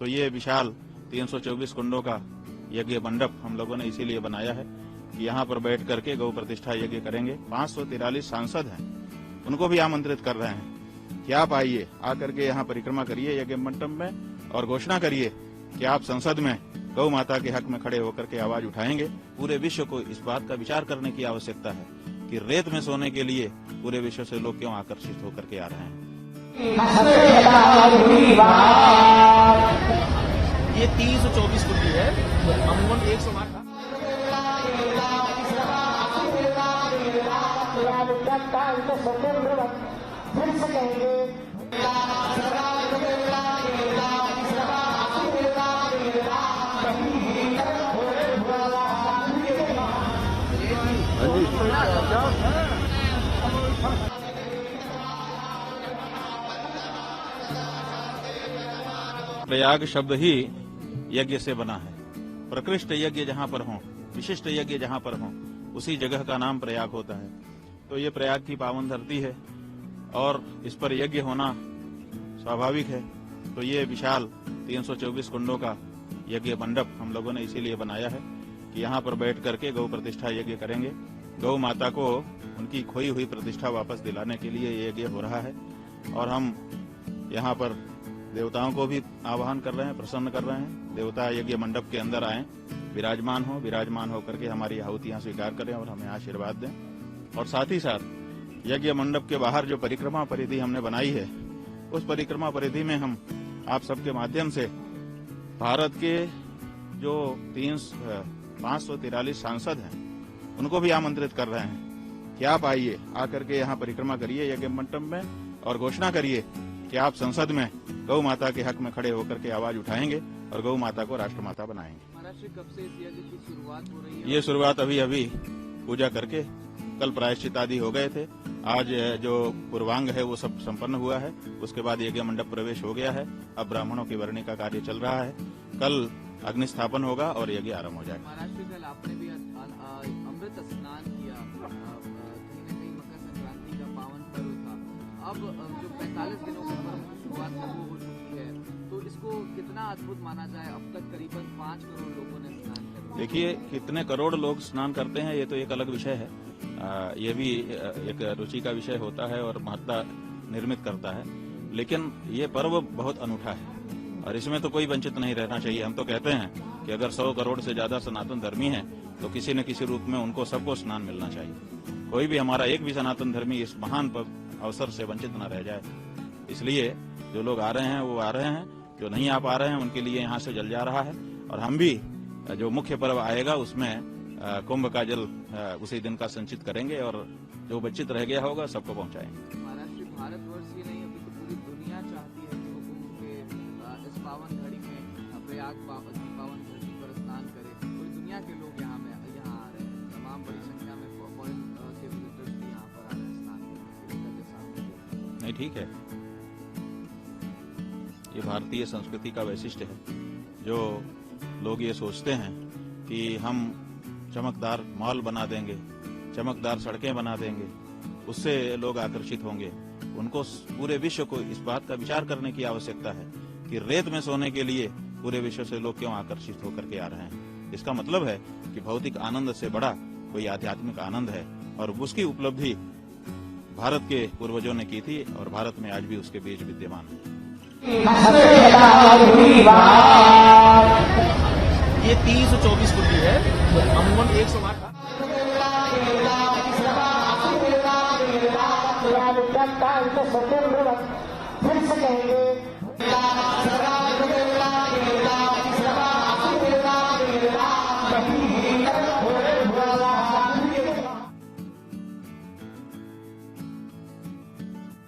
तो ये विशाल 324 कुंडों का यज्ञ मंडप हम लोगों ने इसीलिए बनाया है कि यहाँ पर बैठ करके गौ प्रतिष्ठा यज्ञ करेंगे। 543 सांसद हैं, उनको भी आमंत्रित कर रहे हैं कि आप आइए, आकर के यहाँ परिक्रमा करिए यज्ञ मंडप में और घोषणा करिए कि आप संसद में गौ माता के हक में खड़े होकर के आवाज उठाएंगे। पूरे विश्व को इस बात का विचार करने की आवश्यकता है कि रेत में सोने के लिए पूरे विश्व से लोग क्यों आकर्षित होकर के आ रहे हैं। ये 324 कुंडी है, अमूमन 108 था। प्रयाग शब्द ही यज्ञ से बना है। प्रकृष्ट यज्ञ जहाँ पर हों, विशिष्ट यज्ञ जहाँ पर हों, उसी जगह का नाम प्रयाग होता है। तो ये प्रयाग की पावन धरती है और इस पर यज्ञ होना स्वाभाविक है। तो ये विशाल 324 कुंडों का यज्ञ मंडप हम लोगों ने इसीलिए बनाया है कि यहाँ पर बैठ करके गौ प्रतिष्ठा यज्ञ करेंगे। गौ माता को उनकी खोई हुई प्रतिष्ठा वापस दिलाने के लिए ये यज्ञ हो रहा है और हम यहाँ पर देवताओं को भी आह्वान कर रहे हैं, प्रसन्न कर रहे हैं। देवता यज्ञ मंडप के अंदर आए, विराजमान होकर के हमारी आहुतियां स्वीकार करें और हमें आशीर्वाद दें। और साथ ही साथ यज्ञ मंडप के बाहर जो परिक्रमा परिधि हमने बनाई है, उस परिक्रमा परिधि में हम आप सबके माध्यम से भारत के जो 543 सांसद हैं, उनको भी आमंत्रित कर रहे हैं कि आप आइए, आकर के यहाँ परिक्रमा करिए यज्ञ मंडप में और घोषणा करिए कि आप संसद में गौ माता के हक में खड़े होकर के आवाज उठाएंगे और गौ माता को राष्ट्रमाता बनाएंगे। महाराष्ट्र कब से इस यज्ञ की शुरुआत हो रही है? ये शुरुआत अभी पूजा करके कल प्रायश्चित आदि हो गए थे। आज जो पूर्वांग है वो सब संपन्न हुआ है। उसके बाद यज्ञ मंडप प्रवेश हो गया है। अब ब्राह्मणों की वर्णी का कार्य चल रहा है। कल अग्नि स्थापन होगा और यज्ञ आरंभ हो जाएगा। महाराष्ट्र कल आपने भी अमृत स्नान किया, कहीं न कहीं मकर संक्रांति का पावन पर्व था। अब जो 45 दिनों के पर्व की शुरुआत हो चुकी है, तो इसको कितना अद्भुत माना जाए? अब तक करीबन 5 करोड़ लोगों ने स्नान किया। देखिए, कितने करोड़ लोग स्नान करते हैं ये तो एक अलग विषय है। ये भी एक रुचि का विषय होता है और महत्ता निर्मित करता है। लेकिन ये पर्व बहुत अनूठा है और इसमें तो कोई वंचित नहीं रहना चाहिए। हम तो कहते हैं कि अगर 100 करोड़ से ज्यादा सनातन धर्मी हैं तो किसी न किसी रूप में उनको सबको स्नान मिलना चाहिए। कोई भी हमारा एक भी सनातन धर्मी इस महान अवसर से वंचित न रह जाए। इसलिए जो लोग आ रहे हैं वो आ रहे हैं, जो नहीं आ पा रहे हैं उनके लिए यहाँ से जल जा रहा है। और हम भी जो मुख्य पर्व आएगा उसमें कुंभ का जल उसी दिन का संचित करेंगे और जो वंचित रह गया होगा सबको पहुंचाएंगे। महाराष्ट्र भारतवर्ष ही नहीं, अभी तो पूरी दुनिया चाहती है कि वो कुंभ के इस पावन घड़ी में प्रयाग की पावन धरती पर स्नान करे। पूरी दुनिया के लोग यहाँ आ रहे हैं। तमाम बड़ी संख्या में फॉरेन के विजिटर्स भी यहाँ पर आ रहे हैं स्नान करने के सामने। नहीं, ठीक है, ये भारतीय संस्कृति का वैशिष्ट्य है। जो लोग ये सोचते हैं कि हम चमकदार मॉल बना देंगे, चमकदार सड़कें बना देंगे, उससे लोग आकर्षित होंगे, उनको पूरे विश्व को इस बात का विचार करने की आवश्यकता है कि रेत में सोने के लिए पूरे विश्व से लोग क्यों आकर्षित होकर के आ रहे हैं। इसका मतलब है कि भौतिक आनंद से बड़ा कोई आध्यात्मिक आनंद है और उसकी उपलब्धि भारत के पूर्वजों ने की थी और भारत में आज भी उसके बीज विद्यमान है। ये 324 कुंडी है, अमूमन 108 था।